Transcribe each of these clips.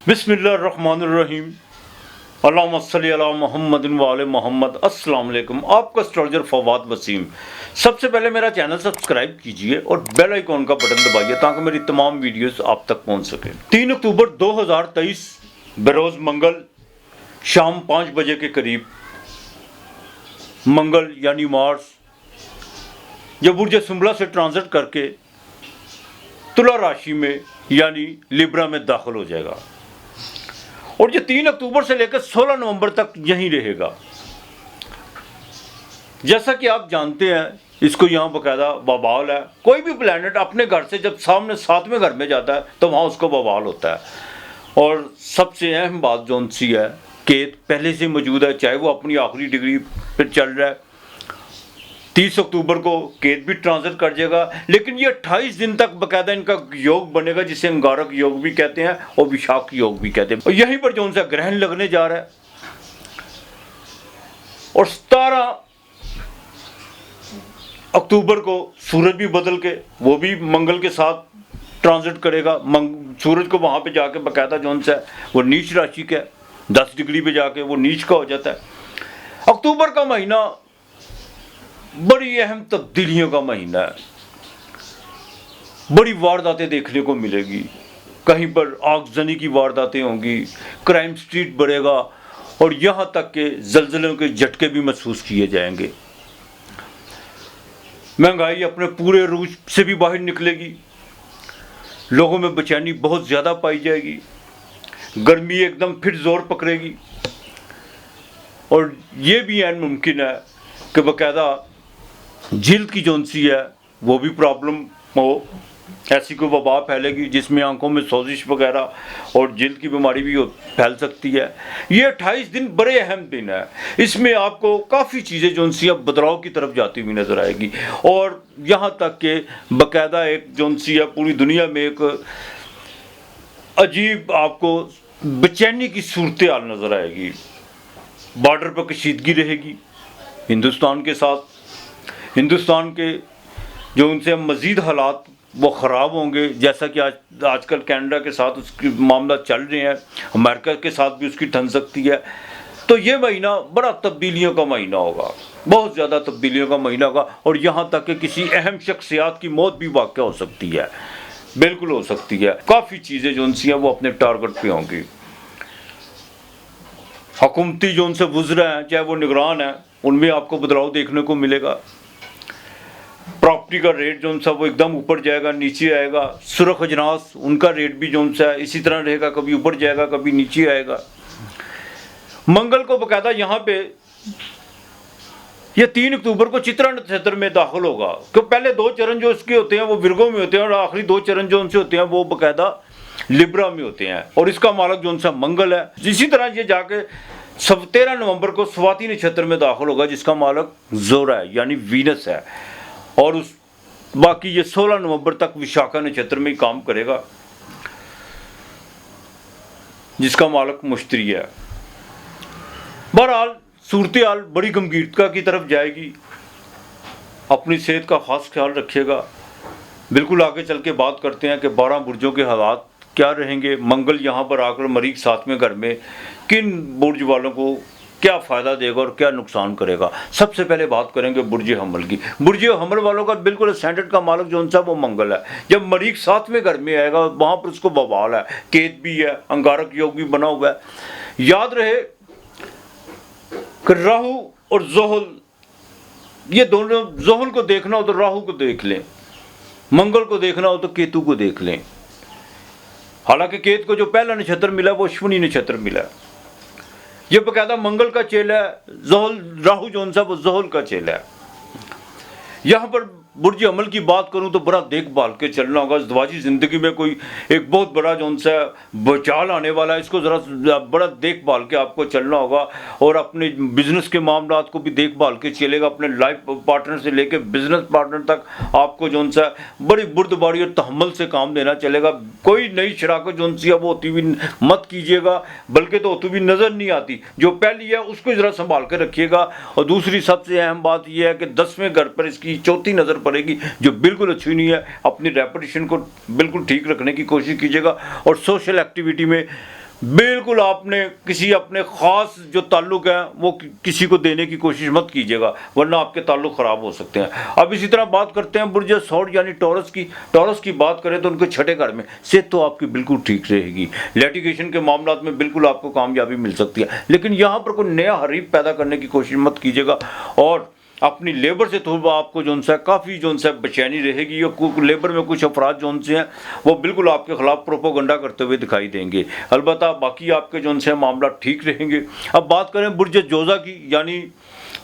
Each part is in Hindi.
बिस्मिल्लाहिर्रहमानिर्रहीम। अल्लाहुम्मा सल्ली अला मुहम्मदिन व आले मोहम्मद। अस्सलाम वालेकुम। आपका एस्ट्रोलॉजर फवाद वसीम। सबसे पहले मेरा चैनल सब्सक्राइब कीजिए और बेल आइकॉन का बटन दबाइए ताकि मेरी तमाम वीडियोस आप तक पहुंच सके। 3 अक्टूबर 2023 बरोज़ मंगल शाम 5 बजे के करीब मंगल यानी मार्स जब बुर्ज सुंबला से ट्रांजिट करके तुला राशि में यानी लिब्रा में दाखिल हो जाएगा और ये 3 अक्टूबर से लेकर 16 नवंबर तक यहीं रहेगा। जैसा कि आप जानते हैं, इसको यहाँ बकायदा बवाल है। कोई भी प्लैनेट अपने घर से जब सामने 7वें घर में जाता है तो वहाँ उसको बवाल होता है। और सबसे अहम बात जो सी है, केत पहले से मौजूद है, चाहे वो अपनी आखिरी डिग्री पर चल रहा है। 30 अक्टूबर को केत भी ट्रांजिट कर जाएगा, लेकिन ये 28 दिन तक बकायदा इनका योग बनेगा, जिसे अंगारक योग भी कहते हैं और विशाख योग भी कहते हैं। और यहीं पर जो उनसे ग्रहण लगने जा रहा है और 17 अक्टूबर को सूरज भी बदल के वो भी मंगल के साथ ट्रांजिट करेगा। सूरज को वहां पे जाके बकायदा जो है वो नीच राशि का 10 डिग्री पे जाके वो नीच का हो जाता है। अक्टूबर का महीना बड़ी अहम तब्दीलियों का महीना है। बड़ी वारदातें देखने को मिलेगी, कहीं पर आगजनी की वारदातें होंगी, क्राइम स्ट्रीट बढ़ेगा और यहाँ तक के जल्जलों के झटके भी महसूस किए जाएंगे। महंगाई अपने पूरे रूज से भी बाहर निकलेगी, लोगों में बेचैनी बहुत ज़्यादा पाई जाएगी, गर्मी एकदम फिर जोर पकड़ेगी और ये भी ऐन मुमकिन है कि बाकायदा जिल्द की जोनसी है वो भी प्रॉब्लम हो, ऐसी कोई वबा फैलेगी जिसमें आंखों में सोजिश वगैरह और जिल्द की बीमारी भी फैल सकती है। ये 28 दिन बड़े अहम दिन है। इसमें आपको काफ़ी चीज़ें जोनसी अब बदलाव की तरफ जाती हुई नज़र आएगी और यहाँ तक कि बाकायदा एक जोनसी है पूरी दुनिया में एक अजीब आपको बेचैनी की सूरत हाल नज़र आएगी। बॉर्डर पर कशीदगी रहेगी हिंदुस्तान के साथ। हिंदुस्तान के जो उनसे मज़ीद हालात वो ख़राब होंगे, जैसा कि आजकल कनाडा के साथ उसकी मामला चल रहे हैं, अमेरिका के साथ भी उसकी ठन सकती है। तो ये महीना बड़ा तब्दीलियों का महीना होगा, बहुत ज़्यादा तब्दीलियों का महीना होगा और यहाँ तक कि किसी अहम शख्सियात की मौत भी वाक़ हो सकती है, बिल्कुल हो सकती है। काफ़ी चीज़ें जो उनसी हैं वो अपने टारगेट पे होंगी। हुकूमती जो उनसे गुजरा है, चाहे वो निगरान है, उनमें आपको बदलाव देखने को मिलेगा। प्रॉपर्टी का रेट जो सा वो एकदम ऊपर जाएगा, नीचे आएगा। सुरख अजनास उनका रेट भी जो सा इसी तरह रहेगा, कभी ऊपर जाएगा कभी नीचे आएगा। मंगल को बकायदा यहाँ पे ये 3 अक्टूबर को चित्रा नक्षत्र में दाखिल होगा। तो पहले 2 चरण जो इसके होते हैं वो विर्गो में होते हैं और आखिरी 2 चरण जो उनसे होते हैं वो बकायदा लिब्रा में होते हैं और इसका मालक जो उनसा मंगल है। इसी तरह ये जाके 13 नवंबर को स्वाति नक्षत्र में दाखिल होगा जिसका मालक जोरा है यानी वीनस है और उस बाकी ये 16 नवंबर तक विशाखा नक्षत्र में ही काम करेगा जिसका मालक मुश्तरी है। बहरहाल सूरत हाल बड़ी गंभीरता की तरफ जाएगी। अपनी सेहत का खास ख्याल रखिएगा। बिल्कुल आगे चल के बात करते हैं कि 12 बुर्जों के हालात क्या रहेंगे। मंगल यहाँ पर आकर मरीख 7वें घर में किन बुर्ज वालों को क्या फ़ायदा देगा और क्या नुकसान करेगा। सबसे पहले बात करेंगे बुर्ज हमल की। बुर्ज हमल वालों का बिल्कुल स्टैंडर्ड का मालक जो उनसा वो मंगल है। जब मरीख 7वें घर में आएगा वहाँ पर उसको बवाल है, केत भी है, अंगारक योग भी बना हुआ है। याद रहे कि राहु और जोहल ये दोनों, जोहल को देखना हो तो राहु को देख लें, मंगल को देखना हो तो केतु को देख लें। हालांकि केत को जो पहला नक्षत्र मिला वो अश्विनी नक्षत्र मिला। ये बकायदा मंगल का चेला है, जोहल राहु जो उनसा वो जोहल का चेला है। यहाँ पर बुर्ज अमल की बात करूँ तो बड़ा देखभाल के चलना होगा। ज़िंदगी ज़िंदगी में कोई एक बहुत बड़ा जो उनसा बचाल आने वाला है, इसको ज़रा बड़ा देखभाल के आपको चलना होगा और अपने बिजनेस के मामलात को भी देखभाल के चलेगा। अपने लाइफ पार्टनर से लेकर बिजनेस पार्टनर तक आपको जो उनसा बड़ी बुर्दबारी और तहम्मुल से काम देना चलेगा। कोई नई शराकत जो उनसी है वो होती हुई मत कीजिएगा, बल्कि तो होती हुई नज़र नहीं आती। जो पहली है उसको ज़रा संभाल कर रखिएगा। और दूसरी सबसे अहम बात यह है कि 10वें घर पर इसकी चौथी नज़र पड़ेगी जो बिल्कुल अच्छी नहीं है। अपनी रेपुटेशन को बिल्कुल ठीक रखने की कोशिश कीजिएगा और सोशल एक्टिविटी में बिल्कुल आपने किसी अपने ख़ास जो ताल्लुक़ हैं वो किसी को देने की कोशिश मत कीजिएगा, वरना आपके ताल्लुक़ ख़राब हो सकते हैं। अब इसी तरह बात करते हैं बुर्ज सौर यानी टॉरस की बात करें तो उनके छठे घर में सेहत तो आपकी बिल्कुल ठीक रहेगी। लिटिगेशन के मामलात में बिल्कुल आपको कामयाबी मिल सकती है, लेकिन यहाँ पर कोई नया हरीफ पैदा करने की कोशिश मत कीजिएगा और अपनी लेबर से थोड़ा आपको जो है काफ़ी जो है बेचैनी रहेगी। और लेबर में कुछ अफराद जो से हैं वो बिल्कुल आपके खिलाफ प्रोपोगंडा करते हुए दिखाई देंगे। अलबत्ता बाकी आपके जो है मामला ठीक रहेंगे। अब बात करें बुर्ज जोजा की यानी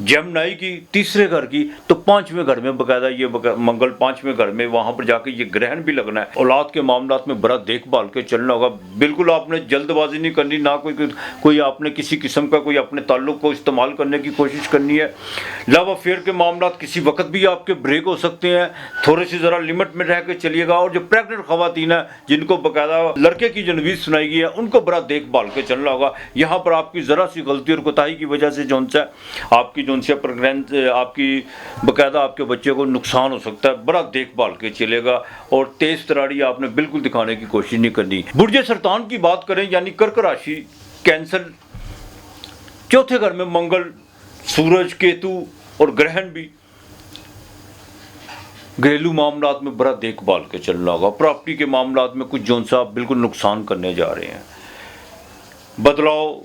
जेमिनी की तीसरे घर की, तो पांचवें घर में बकायदा ये मंगल पांचवें घर में वहां पर जाके ये ग्रहण भी लगना है। औलाद के मामलात में बड़ा देखभाल के चलना होगा। बिल्कुल आपने जल्दबाजी नहीं करनी, ना कोई आपने किसी किस्म का कोई अपने ताल्लुक को इस्तेमाल करने की कोशिश करनी है। लव अफेयर के मामलात किसी वक्त भी आपके ब्रेक हो सकते हैं, थोड़ी सी ज़रा लिमिट में रह के चलिएगा। और जो प्रेगनेंट खवातीन है जिनको बकायदा लड़के की जनवीज सुनाई गई है उनको बड़ा देखभाल के चलना होगा। यहाँ पर आपकी ज़रा सी गलती और कोताही की वजह से जो है आपकी से प्रेगनेंट आपकी बकायदा आपके बच्चे को नुकसान हो सकता है। बड़ा देखभाल के चलेगा और तेज तरारी आपने बिल्कुल दिखाने की कोशिश नहीं करनी। बुर्ज सरतान की बात करें यानी कर्क राशि, कैंसर, चौथे घर में मंगल, सूरज, केतु और ग्रहण भी। घरेलू मामलात में बड़ा देखभाल के चलना होगा। प्रॉपर्टी के मामलात में कुछ जोन सा आप बिल्कुल नुकसान करने जा रहे हैं। बदलाव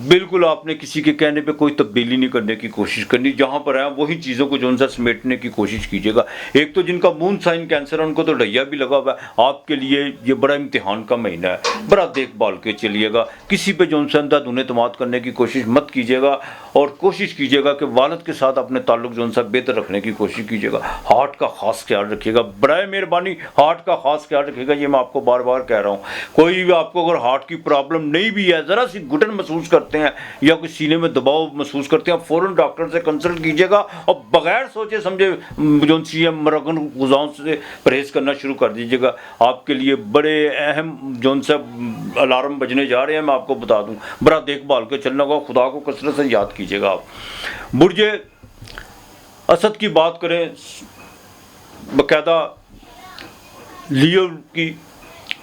बिल्कुल आपने किसी के कहने पे कोई तब्दीली नहीं करने की कोशिश करनी। जहाँ पर है वही चीज़ों को जो है समेटने की कोशिश कीजिएगा। एक तो जिनका मून साइन कैंसर है उनको तो ढैया भी लगा हुआ है। आपके लिए ये बड़ा इम्तिहान का महीना है, बड़ा देखभाल के चलिएगा। किसी पे जो है अंधाधुंध एतमाद करने की कोशिश मत कीजिएगा और कोशिश कीजिएगा कि वालिद के साथ अपने ताल्लुक जो है बेहतर रखने की कोशिश कीजिएगा। हार्ट का खास ख्याल रखिएगा, बड़े मेहरबानी हार्ट का खास ख्याल रखिएगा। ये मैं आपको बार बार कह रहा हूँ। कोई भी आपको अगर हार्ट की प्रॉब्लम नहीं भी है, ज़रा सी घुटन महसूस करते हैं या कोई सीने में दबाव महसूस करते हैं, फौरन डॉक्टर से कंसल्ट कीजिएगा और बगैर सोचे समझे जो सीएम मरगन गुजाओं से परहेज करना शुरू कर दीजिएगा। आपके लिए बड़े अहम जो सा अलार्म बजने जा रहे हैं, मैं आपको बता दूं। बड़ा देखभाल के चलना होगा, खुदा को कसरत से याद कीजिएगा आप। बुर्ज असद की बात करें बकायदा लियो की,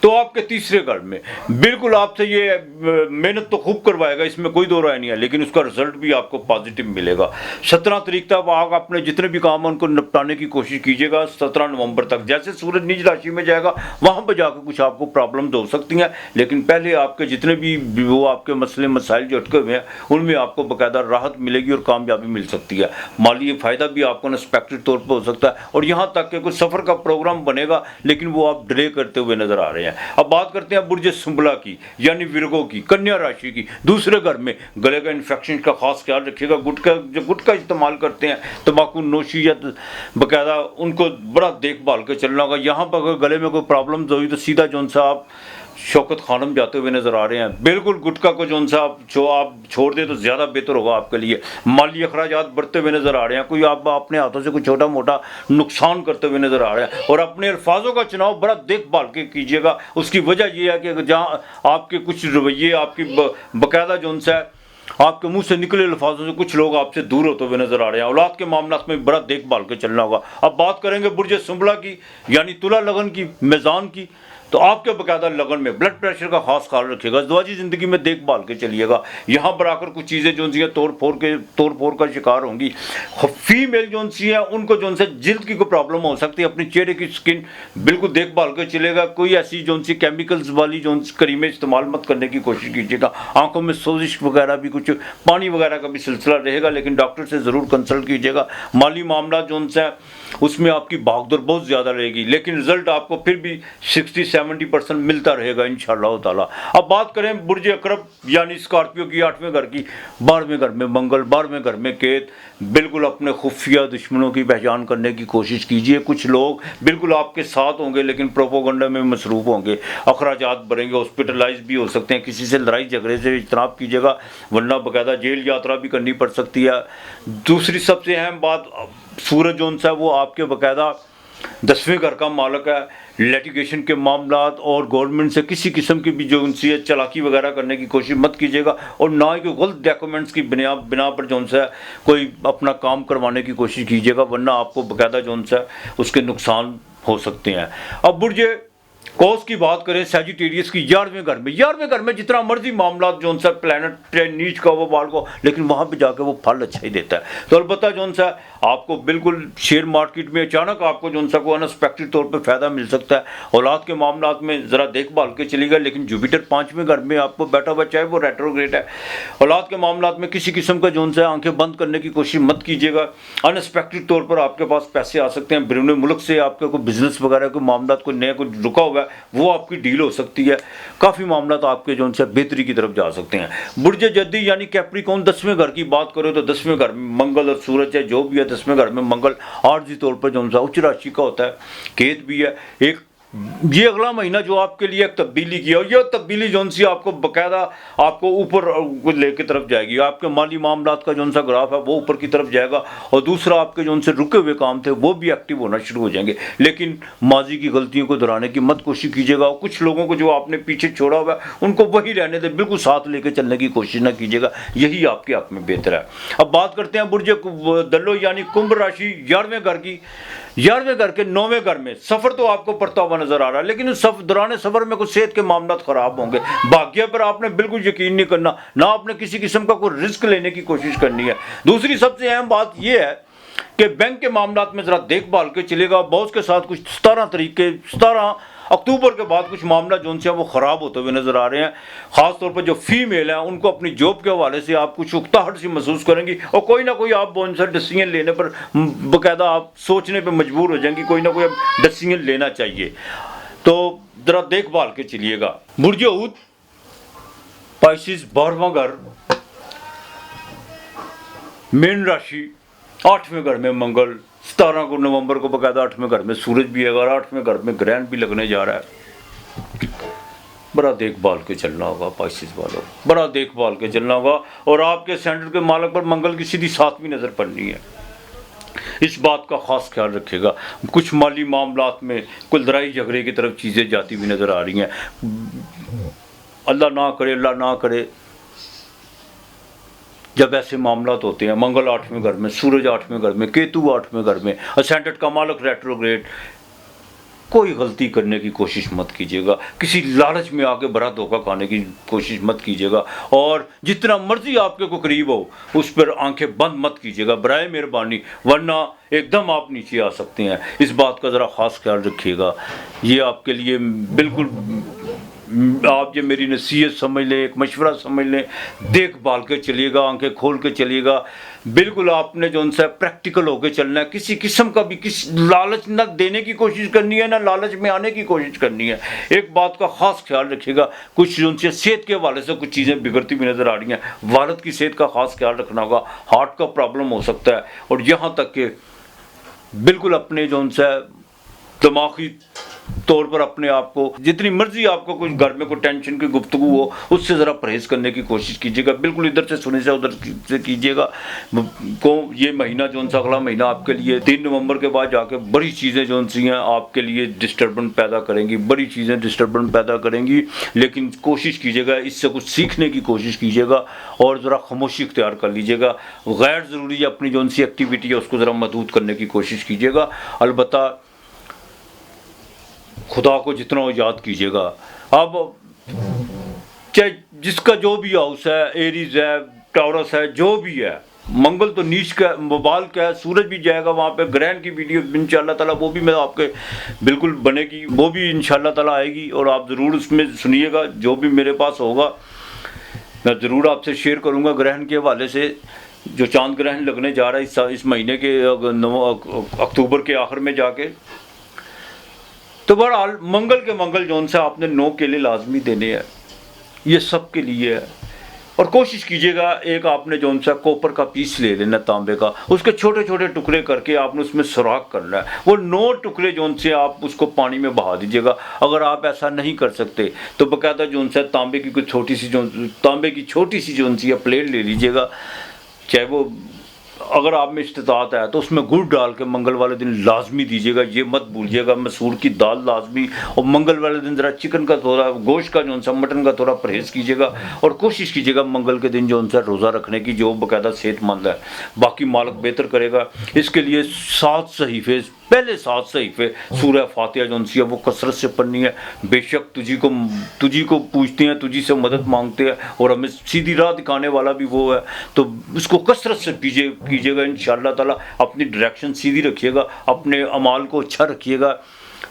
तो आपके तीसरे घर में बिल्कुल आपसे ये मेहनत तो खूब करवाएगा, इसमें कोई दो राय नहीं है, लेकिन उसका रिजल्ट भी आपको पॉजिटिव मिलेगा। 17 तारीख तक आप अपने जितने भी काम हैं उनको निपटाने की कोशिश कीजिएगा। 17 नवंबर तक जैसे सूरज निज राशि में जाएगा वहाँ पर जाकर कुछ आपको प्रॉब्लम्स हो सकती हैं, लेकिन पहले आपके जितने भी वो आपके मसले मसाइल जो अटके हुए हैं उनमें आपको बाकायदा राहत मिलेगी और कामयाबी मिल सकती है। माली फ़ायदा भी आपको अनएक्सपेक्टेड तौर पर हो सकता है और यहाँ तक कि कुछ सफ़र का प्रोग्राम बनेगा लेकिन वो आप डिले करते हुए नजर आ रहे हैं। अब बात करते हैं बुर्ज सुंबला की यानी विरगो की, कन्या राशि की। दूसरे घर में गले का इन्फेक्शन का खास ख्याल रखिएगा। गुटखा इस्तेमाल करते हैं, तंबाकू नोशी या बकायदा उनको बड़ा देखभाल के चलना होगा। यहाँ पर अगर गले में कोई प्रॉब्लम हुई तो सीधा जो सा आप शौकत खानम जाते हुए नजर आ रहे हैं। बिल्कुल गुटखा को जो सा आप छोड़ दे तो ज़्यादा बेहतर होगा आपके लिए। माली अखराजात बढ़ते हुए नजर आ रहे हैं, कोई आप अपने हाथों से कोई छोटा मोटा नुकसान करते हुए नजर आ रहे हैं। और अपने अल्फाजों का चुनाव बड़ा देखभाल के कीजिएगा। उसकी वजह यह है कि जहाँ आपके कुछ रवैये आपकी बाकायदा जो सा आपके मुंह से निकले अल्फाजों से कुछ लोग आपसे दूर होते हुए नजर आ रहे हैं। औलाद के मामला में बड़ा देखभाल के चलना होगा। अब बात करेंगे बुर्ज सुंबला की यानी तुला लगन की, मेज़ान की, तो आपके बकायदा लगन में ब्लड प्रेशर का खास ख्याल रखिएगा। ज़वाजी ज़िंदगी में देखभाल के चलिएगा। यहाँ पर आकर कुछ चीज़ें जो सी तोड़ फोड़ का शिकार होंगी। फीमेल जो सी है उनको जो से जिल्द की कोई प्रॉब्लम हो सकती है, अपनी चेहरे की स्किन बिल्कुल देखभाल के चलेगा। कोई ऐसी जो सी केमिकल्स वाली जो क्रीमें इस्तेमाल मत करने की कोशिश कीजिएगा। आंखों में सोजिश वगैरह भी, कुछ पानी वगैरह का भी सिलसिला रहेगा, लेकिन डॉक्टर से ज़रूर कंसल्ट कीजिएगा। माली मामला जो है उसमें आपकी भागदौड़ बहुत ज़्यादा रहेगी, लेकिन रिजल्ट आपको फिर भी 60-70% मिलता रहेगा इंशाअल्लाह ताला। अब बात करें बुर्ज अकरब यानी स्कॉर्पियो की 8वें घर की, 12वें घर में मंगल, 12वें घर में केत। बिल्कुल अपने खुफिया दुश्मनों की पहचान करने की कोशिश कीजिए। कुछ लोग बिल्कुल आपके साथ होंगे लेकिन प्रोपोगंडा में मसरूफ होंगे, अखराजात बढ़ेंगे, हॉस्पिटलाइज भी हो सकते हैं। किसी से लड़ाई झगड़े से इज्तनाब कीजिएगा वरना बाकायदा जेल यात्रा भी करनी पड़ सकती है। दूसरी सबसे अहम बात, सूरज जो सा वो आपके बाकायदा 10वें घर का मालिक है। लिटिगेशन के मामलात और गवर्नमेंट से किसी किस्म की भी जो उनसे चालाकी वगैरह करने की कोशिश मत कीजिएगा और ना ही कोई गलत डॉक्यूमेंट्स की बिना पर जो सा कोई अपना काम करवाने की कोशिश कीजिएगा, वरना आपको बाकायदा जो सा उसके नुकसान हो सकते हैं। अब बुर्ज कॉज की बात करें सैजिटेरियस की 11वें घर में जितना मर्जी मामला जो सा प्लैनेट नीच का वो बाल को, लेकिन वहां पे जाकर वो फल अच्छा ही देता है। तो अलबत्ता जो सा आपको बिल्कुल शेयर मार्केट में अचानक आपको जो सा को अनएक्सपेक्टेड तौर पे फायदा मिल सकता है। औलाद के मामला में ज़रा देखभाल के चलेगा, लेकिन जुपिटर 5वें घर में आपको बैठा हुआ, चाहे वो रेट्रोग्रेड है। औलाद के मामला में किसी किस्म का जो सा आंखें बंद करने की कोशिश मत कीजिएगा। अनएक्सपेक्टेड तौर पर आपके पास पैसे आ सकते हैं। बैरून मुल्क से आपके कोई बिजनेस वगैरह के मामला कोई नया कोई रुका हुआ है वो आपकी डील हो सकती है। काफ़ी मामला तो आपके जो से बेहतरी की तरफ जा सकते हैं। बुर्ज जद्दी यानी कैप्रिकॉर्न 10वें घर की बात करें तो 10वें घर में मंगल और सूरज है, जो भी है 10वें घर में मंगल आर्जी तौर पर जो सा उच्च राशि का होता है। केत भी है एक। ये अगला महीना जो आपके लिए एक तब्दीली की है, और यह तब्दीली जो सी आपको बकायदा आपको ऊपर लेके तरफ जाएगी। आपके माली मामलात का जो सा ग्राफ है वो ऊपर की तरफ जाएगा, और दूसरा आपके जो से रुके हुए काम थे वो भी एक्टिव होना शुरू हो जाएंगे। लेकिन माजी की गलतियों को दोहराने की मत कोशिश कीजिएगा, और कुछ लोगों को जो आपने पीछे छोड़ा हुआ है उनको वही रहने दें, बिल्कुल साथ लेके चलने की कोशिश ना कीजिएगा, यही आपके हक में बेहतर है। अब बात करते हैं बुर्ज दल्लो यानी कुंभ राशि 11वें घर की। 11वें घर के 9वें घर में सफर तो आपको पड़ता हुआ नजर आ रहा है, लेकिन उस दौरान सफर में कुछ सेहत के मामला खराब होंगे। भाग्य पर आपने बिल्कुल यकीन नहीं करना, ना आपने किसी किस्म का कोई रिस्क लेने की कोशिश करनी है। दूसरी सबसे अहम बात यह है कि बैंक के मामला में जरा देखभाल के चलेगा। बॉस के साथ कुछ 17 अक्टूबर के बाद कुछ मामला जो उनसे वो ख़राब होते हुए नज़र आ रहे हैं। ख़ासतौर पर जो फीमेल हैं उनको अपनी जॉब के हवाले से आप कुछ उकताहट सी महसूस करेंगी, और कोई ना कोई आप उनसे डिसीजन लेने पर बाकायदा आप सोचने पर मजबूर हो जाएंगी, कोई ना कोई डिसीजन लेना चाहिए। तो ज़रा देखभाल के चलिएगा। बुर्ज ऊत पाइसिस 12वां घर, मीन राशि 8वें घर में मंगल, 17 को नवंबर को बकायदा 8वें घर में सूरज भी है, और 8वें घर में ग्रहण भी लगने जा रहा है। बड़ा देखभाल के चलना होगा पाइसिस वालों, बड़ा देखभाल के चलना होगा। और आपके सेंटर के मालक पर मंगल की सीधी 7वीं नज़र पड़नी है, इस बात का खास ख्याल रखिएगा। कुछ माली मामलात में कुल लड़ाई झगड़े की तरफ चीज़ें जाती हुई नज़र आ रही हैं। अल्लाह ना करे जब ऐसे मामलात होते हैं। मंगल 8वें घर में, सूरज 8वें घर में, केतु 8वें घर में, असेंडेंट का मालक रेट्रोग्रेड। कोई गलती करने की कोशिश मत कीजिएगा, किसी लालच में आके बड़ा धोखा खाने की कोशिश मत कीजिएगा, और जितना मर्जी आपके को करीब हो उस पर आंखें बंद मत कीजिएगा बराए मेहरबानी, वरना एकदम आप नीचे आ सकते हैं। इस बात का ज़रा ख़ास ख्याल रखिएगा। ये आपके लिए बिल्कुल आप ये मेरी नसीहत समझ लें, एक मशवरा समझ लें। देखभाल के चलिएगा, आंखें खोल के चलिएगा। बिल्कुल आपने जो उनसे प्रैक्टिकल होकर चलना है, किसी किस्म का भी किसी लालच न देने की कोशिश करनी है, ना लालच में आने की कोशिश करनी है। एक बात का खास ख्याल रखिएगा, कुछ जो उनसे सेहत के हवाले से कुछ चीज़ें बिगड़ती हुई नज़र आ रही हैं। वालिद की सेहत का खास ख्याल रखना होगा, हार्ट का प्रॉब्लम हो सकता है, और यहाँ तक कि बिल्कुल अपने जो उनसे दिमागी तौर पर अपने आप को जितनी मर्जी आपको कुछ घर में कोई टेंशन की गुफ्तगू हो उससे ज़रा परहेज करने की कोशिश कीजिएगा। बिल्कुल इधर से सुने से उधर से कीजिएगा। को ये महीना जो सा अगला महीना आपके लिए 3 नवंबर के बाद जाके बड़ी चीज़ें जो सी हैं आपके लिए डिस्टर्बेंस पैदा करेंगी, बड़ी चीज़ें डिस्टर्बेंस पैदा करेंगी। लेकिन कोशिश कीजिएगा, इससे कुछ सीखने की कोशिश कीजिएगा, और ज़रा खामोशी इख्तियार कर लीजिएगा। गैर ज़रूरी अपनी जो सी एक्टिविटी है उसको ज़रा महदूद करने की कोशिश कीजिएगा। अलबत्ता खुदा को जितना हो याद कीजिएगा। अब चाहे जिसका जो भी हाउस है, एरीज है, टॉरस है, जो भी है, मंगल तो नीच का मोबाइल का है, सूरज भी जाएगा वहाँ पे। ग्रहण की वीडियो इंशाल्लाह ताला वो भी मैं आपके बिल्कुल बनेगी, वो भी इंशाल्लाह ताला आएगी, और आप ज़रूर उसमें सुनिएगा। जो भी मेरे पास होगा मैं ज़रूर आपसे शेयर करूँगा। ग्रहण के हवाले से जो चांद ग्रहण लगने जा रहा है इस महीने के अक्टूबर के आखिर में जाके, तो बहरहाल मंगल के मंगल जोन से आपने 9 केले लाजमी देने हैं, ये सब के लिए है। और कोशिश कीजिएगा, एक आपने जोन सा कॉपर का पीस ले लेना, तांबे का, उसके छोटे छोटे टुकड़े करके आपने उसमें सुराख करना है। वो 9 टुकड़े जोन से आप उसको पानी में बहा दीजिएगा। अगर आप ऐसा नहीं कर सकते तो बाकायदा जोन सा तांबे की कोई छोटी सी जोन सी प्लेट ले लीजिएगा। चाहे वो अगर आप में इस्तिताअत है तो उसमें गुड़ डाल के मंगल वाले दिन लाजमी दीजिएगा। ये मत भूलिएगा, मसूर की दाल लाजमी, और मंगल वाले दिन ज़रा चिकन का थोड़ा, गोश्त का जो सा, मटन का थोड़ा परहेज़ कीजिएगा, और कोशिश कीजिएगा मंगल के दिन जो सा रोज़ा रखने की, जो बाकायदा सेहतमंद है। बाकी मालिक बेहतर करेगा। इसके लिए 7 सहीफ़े पहले 7 सहीफे सूरह फातिहा जो सी है वो कसरत से पढ़नी है। बेशक तुझी को पूछते हैं, तुझी से मदद मांगते हैं और हमें सीधी राह दिखाने वाला भी वो है, तो इसको कसरत से कीजिएगा इंशाअल्लाह ताला। अपनी डायरेक्शन सीधी रखिएगा, अपने अमाल को अच्छा रखिएगा,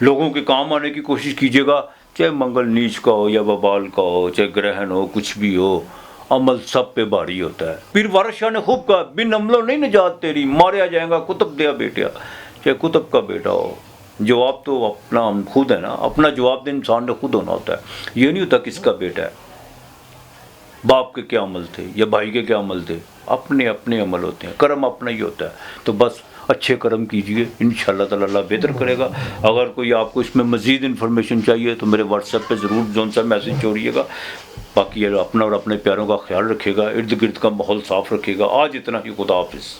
लोगों के काम आने की कोशिश कीजिएगा, चाहे मंगल नीच का हो या वबाल का हो, चाहे ग्रहण हो, कुछ भी हो, अमल सब पे भारी होता है। पीर वारिस शाह ने खूब कहा, बिन अमलों नहीं निजात तेरी, मारा जाएगा कुतुब दिया बेटिया। चाहे कुतुब का बेटा हो, जवाब तो अपना खुद है ना, अपना जवाब दे इंसान ने खुद होना होता है। ये नहीं होता किसका बेटा है, बाप के क्या अमल थे या भाई के क्या अमल थे, अपने अपने अमल होते हैं, कर्म अपना ही होता है। तो बस अच्छे कर्म कीजिए, इंशाअल्लाह ताला अल्लाह बेहतर करेगा। अगर कोई आपको इसमें मज़ीद इन्फॉर्मेशन चाहिए तो मेरे व्हाट्सएप पे ज़रूर जोन सा मैसेज छोड़िएगा। बाकी अपना और अपने प्यारों का ख्याल रखिएगा, इर्द गिर्द का माहौल साफ़ रखिएगा। आज इतना ही, खुदा हाफिज़।